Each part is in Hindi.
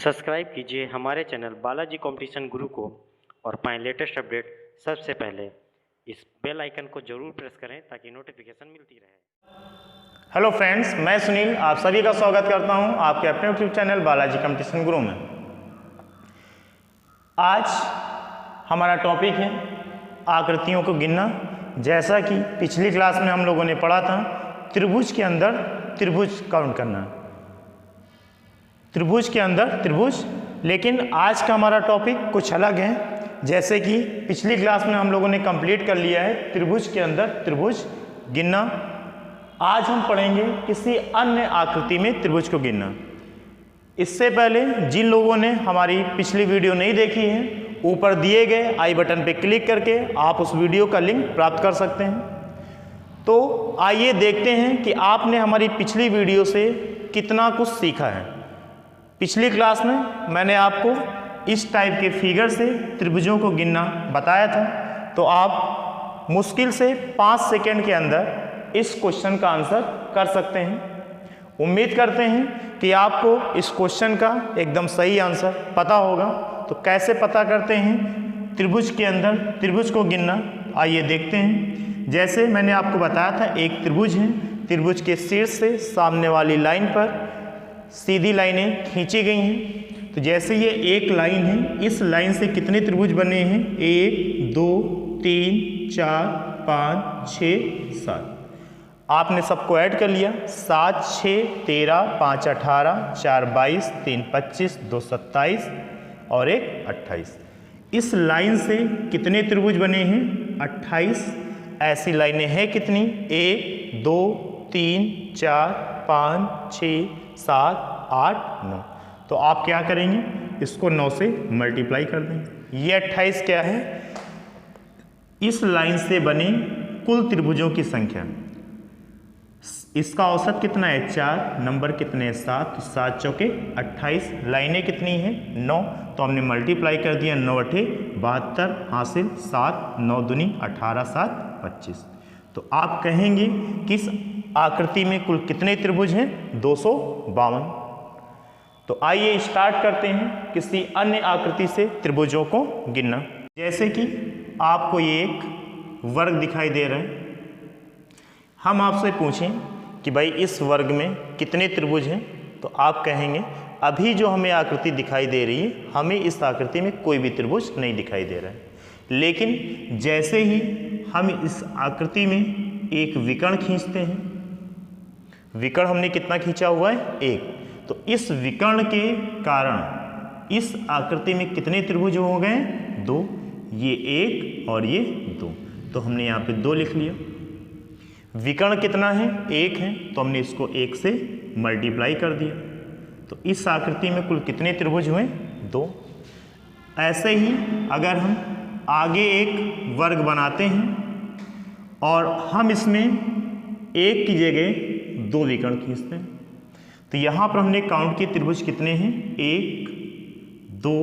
सब्सक्राइब कीजिए हमारे चैनल बालाजी कंपटीशन गुरु को और पाएं लेटेस्ट अपडेट सबसे पहले। इस बेल आइकन को जरूर प्रेस करें ताकि नोटिफिकेशन मिलती रहे। हेलो फ्रेंड्स, मैं सुनील आप सभी का स्वागत करता हूं आपके अपने यूट्यूब चैनल बालाजी कंपटीशन गुरु में। आज हमारा टॉपिक है आकृतियों को गिनना। जैसा कि पिछली क्लास में हम लोगों ने पढ़ा था त्रिभुज के अंदर त्रिभुज काउंट करना, त्रिभुज के अंदर त्रिभुज। लेकिन आज का हमारा टॉपिक कुछ अलग है। जैसे कि पिछली क्लास में हम लोगों ने कंप्लीट कर लिया है त्रिभुज के अंदर त्रिभुज गिनना, आज हम पढ़ेंगे किसी अन्य आकृति में त्रिभुज को गिनना। इससे पहले जिन लोगों ने हमारी पिछली वीडियो नहीं देखी है, ऊपर दिए गए आई बटन पर क्लिक करके आप उस वीडियो का लिंक प्राप्त कर सकते हैं। तो आइए देखते हैं कि आपने हमारी पिछली वीडियो से कितना कुछ सीखा है। पिछली क्लास में मैंने आपको इस टाइप के फिगर से त्रिभुजों को गिनना बताया था, तो आप मुश्किल से 5 सेकंड के अंदर इस क्वेश्चन का आंसर कर सकते हैं। उम्मीद करते हैं कि आपको इस क्वेश्चन का एकदम सही आंसर पता होगा। तो कैसे पता करते हैं त्रिभुज के अंदर त्रिभुज को गिनना, आइए देखते हैं। जैसे मैंने आपको बताया था एक त्रिभुज है, त्रिभुज के शीर्ष से सामने वाली लाइन पर सीधी लाइनें खींची गई हैं। तो जैसे ये एक लाइन है, इस लाइन से कितने त्रिभुज बने हैं? 1 2 3 4 5 6 7। आपने सबको ऐड कर लिया। 7 6 13 5 18 4 22 3 25 2 27 और 1 28। इस लाइन से कितने त्रिभुज बने हैं? 28। ऐसी लाइनें हैं कितनी? 1 2 3 4 5 6 7 8 9। तो आप क्या करेंगे? इसको 9 से मल्टीप्लाई कर देंगे। ये 28 क्या है? इस लाइन से बने कुल त्रिभुजों की संख्या। इसका औसत कितना है? 4। नंबर कितने हैं? 7। 7 चौके 28। लाइनें कितनी हैं? 9। तो हमने मल्टीप्लाई कर दिया। 9 8 72 हासिल 7 9 दूनी 18 7 25। तो आप कहेंगे कि इस आकृति में कुल कितने त्रिभुज हैं? 252। तो आइए स्टार्ट करते हैं किसी अन्य आकृति से त्रिभुजों को गिनना। जैसे कि आपको ये एक वर्ग दिखाई दे रहा है। हम आपसे पूछें कि भाई इस वर्ग में कितने त्रिभुज हैं, तो आप कहेंगे अभी जो हमें आकृति दिखाई दे रही है, हमें इस आकृति में कोई भी त्रिभुज नहीं दिखाई दे रहा है। लेकिन जैसे ही हम इस आकृति में एक विकर्ण खींचते हैं, विकर्ण हमने कितना खींचा हुआ है? 1। तो इस विकर्ण के कारण इस आकृति में कितने त्रिभुज हो गए? 2। ये 1 और ये 2। तो हमने यहाँ पे 2 लिख लिया। विकर्ण कितना है? 1 है, तो हमने इसको 1 से मल्टीप्लाई कर दिया। तो इस आकृति में कुल कितने त्रिभुज हुए? 2। ऐसे ही अगर हम आगे एक वर्ग बनाते हैं और हम इसमें 1 की जगह 2 विकर्ण खींचते हैं, तो यहाँ पर हमने काउंट किए त्रिभुज कितने हैं? 1 2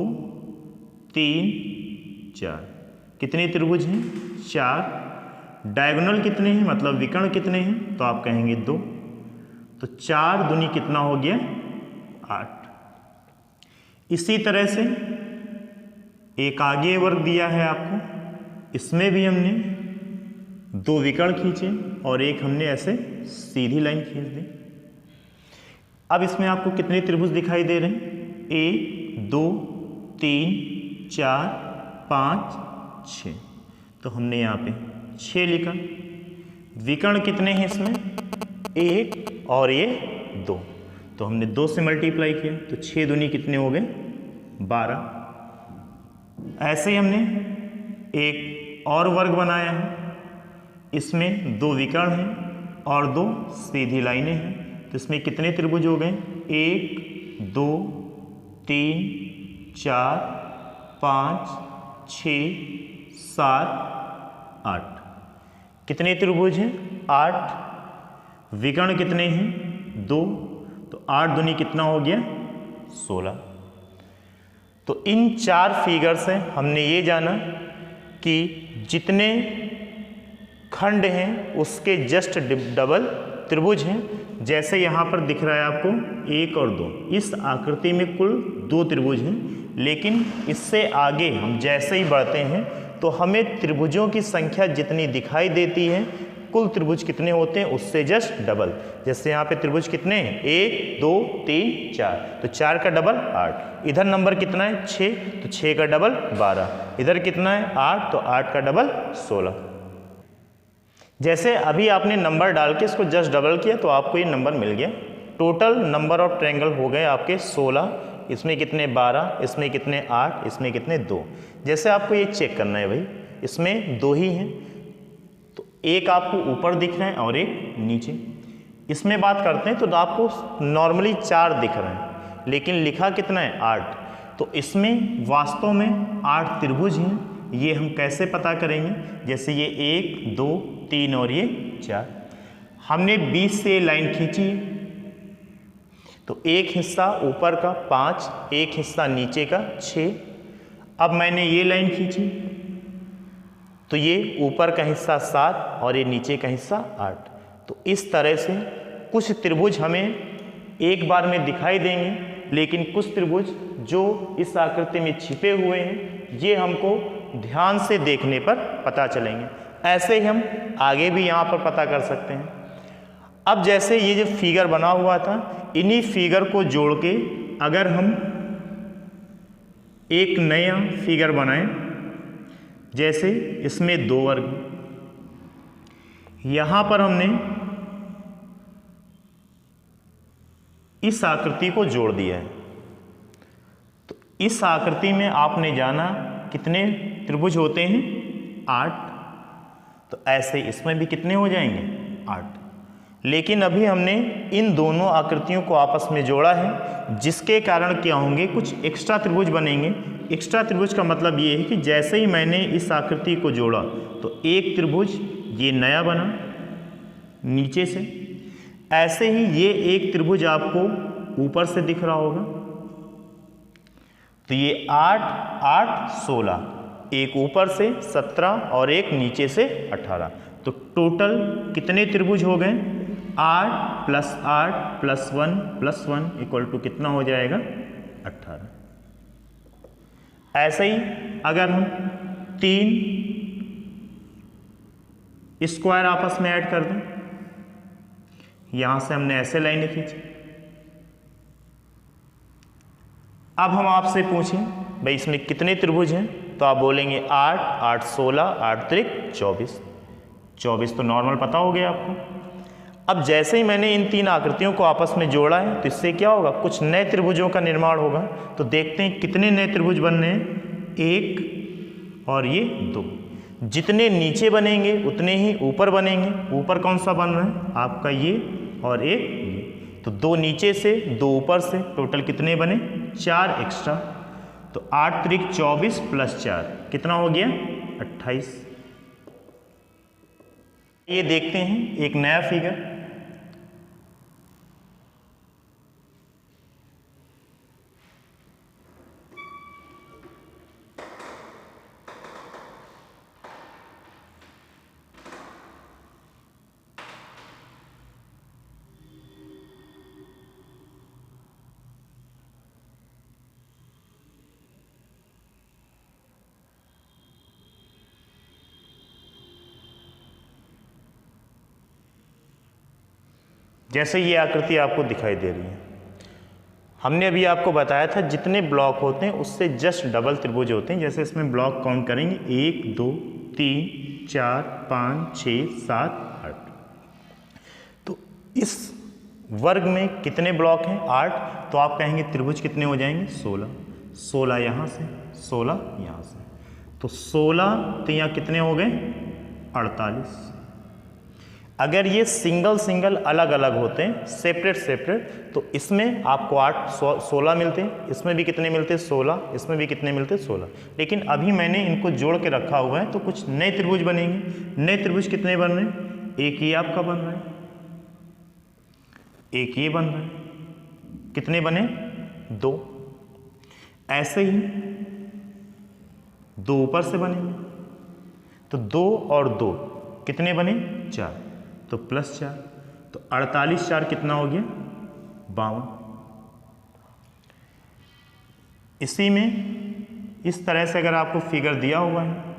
3 4। कितने त्रिभुज हैं? 4। डायगोनल कितने हैं, मतलब विकर्ण कितने हैं? तो आप कहेंगे 2। तो 4 दूनी कितना हो गया? 8। इसी तरह से एक आगे वर्ग दिया है आपको, इसमें भी हमने 2 विकर्ण खींचे और एक हमने ऐसे सीधी लाइन खींच दी। अब इसमें आपको कितने त्रिभुज दिखाई दे रहे हैं? 1 2 3 4 5 6। तो हमने यहाँ पे 6 लिखा। विकर्ण कितने हैं इसमें? 1 और ये 2। तो हमने 2 से मल्टीप्लाई किया, तो 6 दूनी कितने हो गए? 12। ऐसे ही हमने एक और वर्ग बनाया है, इसमें 2 विकर्ण हैं और 2 सीधी लाइनें हैं। तो इसमें कितने त्रिभुज हो गए? 1 2 3 4 5 6 7 8। कितने त्रिभुज हैं? 8। विकर्ण कितने हैं? 2। तो 8 दूनी कितना हो गया? 16। तो इन 4 फिगर से हमने ये जाना कि जितने खंड हैं उसके जस्ट डबल त्रिभुज हैं। जैसे यहाँ पर दिख रहा है आपको 1 और 2, इस आकृति में कुल 2 त्रिभुज हैं, लेकिन इससे आगे हम जैसे ही बढ़ते हैं तो हमें त्रिभुजों की संख्या जितनी दिखाई देती है, कुल त्रिभुज कितने होते हैं उससे जस्ट डबल। जैसे यहाँ पे त्रिभुज कितने हैं, 1 2 3 4, तो 4 का डबल 8। इधर नंबर कितना है 6, तो 6 का डबल 12। इधर कितना है 8, तो 8 का डबल 16। जैसे अभी आपने नंबर डाल के इसको जस्ट डबल किया तो आपको ये नंबर मिल गया। टोटल नंबर ऑफ ट्रायंगल हो गए आपके 16। इसमें कितने 12, इसमें कितने 8, इसमें कितने 2। जैसे आपको ये चेक करना है भाई, इसमें 2 ही हैं, तो एक आपको ऊपर दिख रहे हैं और एक नीचे। इसमें बात करते हैं तो आपको नॉर्मली 4 दिख रहे हैं, लेकिन लिखा कितना है 8। तो इसमें वास्तव में 8 त्रिभुज हैं। ये हम कैसे पता करेंगे, जैसे ये 1 2 3 और ये 4। हमने 20 से लाइन खींची है, तो एक हिस्सा ऊपर का 5, एक हिस्सा नीचे का 6। अब मैंने ये लाइन खींची तो ये ऊपर का हिस्सा 7 और ये नीचे का हिस्सा 8। तो इस तरह से कुछ त्रिभुज हमें एक बार में दिखाई देंगे, लेकिन कुछ त्रिभुज जो इस आकृति में छिपे हुए हैं ये हमको ध्यान से देखने पर पता चलेंगे। ऐसे ही हम आगे भी यहाँ पर पता कर सकते हैं। अब जैसे ये जो फिगर बना हुआ था, इन्हीं फिगर को जोड़ के अगर हम एक नया फिगर बनाएं, जैसे इसमें 2 वर्ग, यहाँ पर हमने इस आकृति को जोड़ दिया है, तो इस आकृति में आपने जाना कितने त्रिभुज होते हैं 8। तो ऐसे इसमें भी कितने हो जाएंगे 8। लेकिन अभी हमने इन दोनों आकृतियों को आपस में जोड़ा है, जिसके कारण क्या होंगे, कुछ एक्स्ट्रा त्रिभुज बनेंगे। एक्स्ट्रा त्रिभुज का मतलब ये है कि जैसे ही मैंने इस आकृति को जोड़ा तो एक त्रिभुज ये नया बना नीचे से, ऐसे ही ये एक त्रिभुज आपको ऊपर से दिख रहा होगा। तो ये 8 8 16, एक ऊपर से 17 और एक नीचे से 18। तो टोटल कितने त्रिभुज हो गए, 8 + 8 + 1 + 1 इक्वल टू कितना हो जाएगा 18। ऐसे ही अगर हम 3 स्क्वायर आपस में ऐड कर दें, यहां से हमने ऐसे लाइनें खींची। अब हम आपसे पूछें भाई इसमें कितने त्रिभुज हैं, तो आप बोलेंगे 8 8 16 8 त्रिक 24। 24 तो नॉर्मल पता हो गया आपको। अब जैसे ही मैंने इन 3 आकृतियों को आपस में जोड़ा है तो इससे क्या होगा, कुछ नए त्रिभुजों का निर्माण होगा। तो देखते हैं कितने नए त्रिभुज बन रहे हैं, 1 और ये 2। जितने नीचे बनेंगे उतने ही ऊपर बनेंगे। ऊपर कौन सा बन रहा है आपका ये और एक ये, तो 2 नीचे से 2 ऊपर से, टोटल कितने बने 4 एक्स्ट्रा। तो 8 त्रिक 24 + 4 कितना हो गया 28। ये देखते हैं एक नया फिगर। जैसे ये आकृति आपको दिखाई दे रही है, हमने अभी आपको बताया था जितने ब्लॉक होते हैं उससे जस्ट डबल त्रिभुज होते हैं। जैसे इसमें ब्लॉक काउंट करेंगे 1 2 3 4 5 6 7 8। तो इस वर्ग में कितने ब्लॉक हैं 8, तो आप कहेंगे त्रिभुज कितने हो जाएंगे 16। 16 यहाँ से 16 यहाँ से, तो 16 तो यहाँ कितने हो गए 48। अगर ये सिंगल सिंगल अलग अलग होते हैं सेपरेट सेपरेट, तो इसमें आपको 8 16 मिलते हैं, इसमें भी कितने मिलते हैं 16, इसमें भी कितने मिलते हैं 16। लेकिन अभी मैंने इनको जोड़ के रखा हुआ है तो कुछ नए त्रिभुज बनेंगे। नए त्रिभुज कितने बन रहे हैं, एक ये आपका बन रहा है, एक ये बन रहा है, कितने बने 2। ऐसे ही 2 ऊपर से बनेंगे, तो 2 और 2 कितने बने 4, तो +4। तो 48 4 कितना हो गया 52। इसी में इस तरह से अगर आपको फिगर दिया हुआ है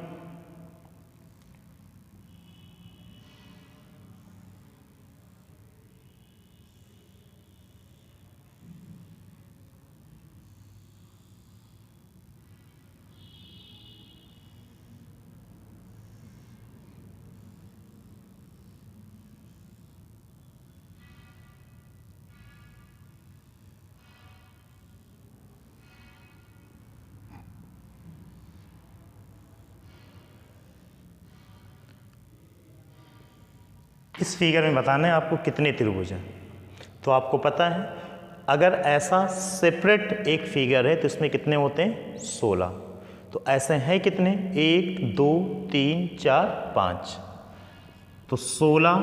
इस फिगर में बताना है आपको कितने त्रिभुज हैं। तो आपको पता है अगर ऐसा सेपरेट एक फिगर है तो इसमें कितने होते हैं 16। तो ऐसे हैं कितने 1 2 3 4 5। तो 16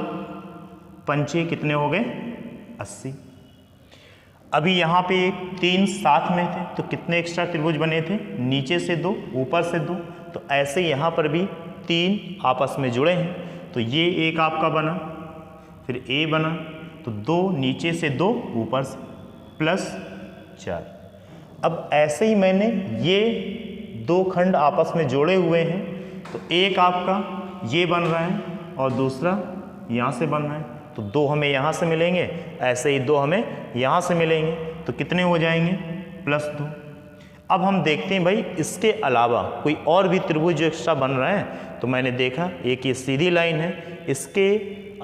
पंचे कितने हो गए 80। अभी यहाँ पे 3 साथ में थे तो कितने एक्स्ट्रा त्रिभुज बने थे नीचे से 2 ऊपर से 2। तो ऐसे यहाँ पर भी 3 आपस में जुड़े हैं तो ये एक आपका बना फिर ए बना तो 2 नीचे से 2 ऊपर से प्लस 4। अब ऐसे ही मैंने ये 2 खंड आपस में जोड़े हुए हैं तो एक आपका ये बन रहा है और दूसरा यहाँ से बन रहा है तो 2 हमें यहाँ से मिलेंगे, ऐसे ही 2 हमें यहाँ से मिलेंगे तो कितने हो जाएंगे +2। अब हम देखते हैं भाई इसके अलावा कोई और भी त्रिभुज जो एक्स्ट्रा बन रहा है तो मैंने देखा एक ये सीधी लाइन है, इसके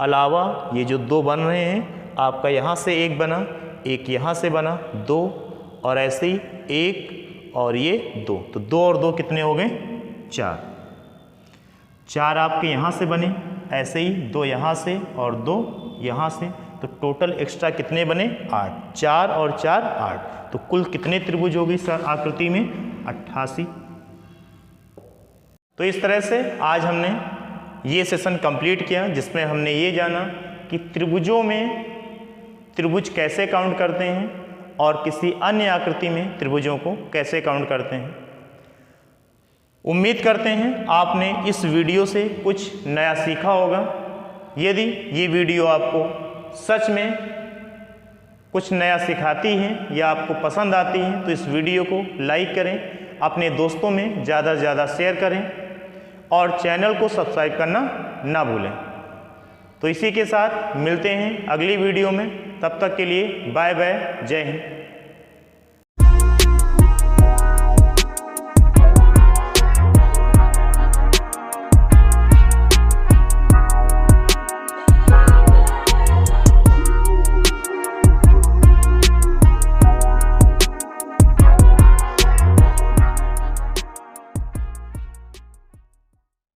अलावा ये जो 2 बन रहे हैं आपका यहाँ से एक बना, एक यहाँ से बना 2 और ऐसे ही एक और ये 2 तो 2 और 2 कितने हो गए 4 आपके यहाँ से बने, ऐसे ही 2 यहाँ से और 2 यहाँ से तो टोटल एक्स्ट्रा कितने बने 8। 4 और 4 8 तो कुल कितने त्रिभुज होगी सर आकृति में 88। तो इस तरह से आज हमने ये सेशन कंप्लीट किया जिसमें हमने ये जाना कि त्रिभुजों में त्रिभुज कैसे काउंट करते हैं और किसी अन्य आकृति में त्रिभुजों को कैसे काउंट करते हैं। उम्मीद करते हैं आपने इस वीडियो से कुछ नया सीखा होगा। यदि ये वीडियो आपको सच में कुछ नया सिखाती है या आपको पसंद आती है तो इस वीडियो को लाइक करें, अपने दोस्तों में ज़्यादा से ज़्यादा शेयर करें और चैनल को सब्सक्राइब करना ना भूलें। तो इसी के साथ मिलते हैं अगली वीडियो में, तब तक के लिए बाय बाय, जय हिंद।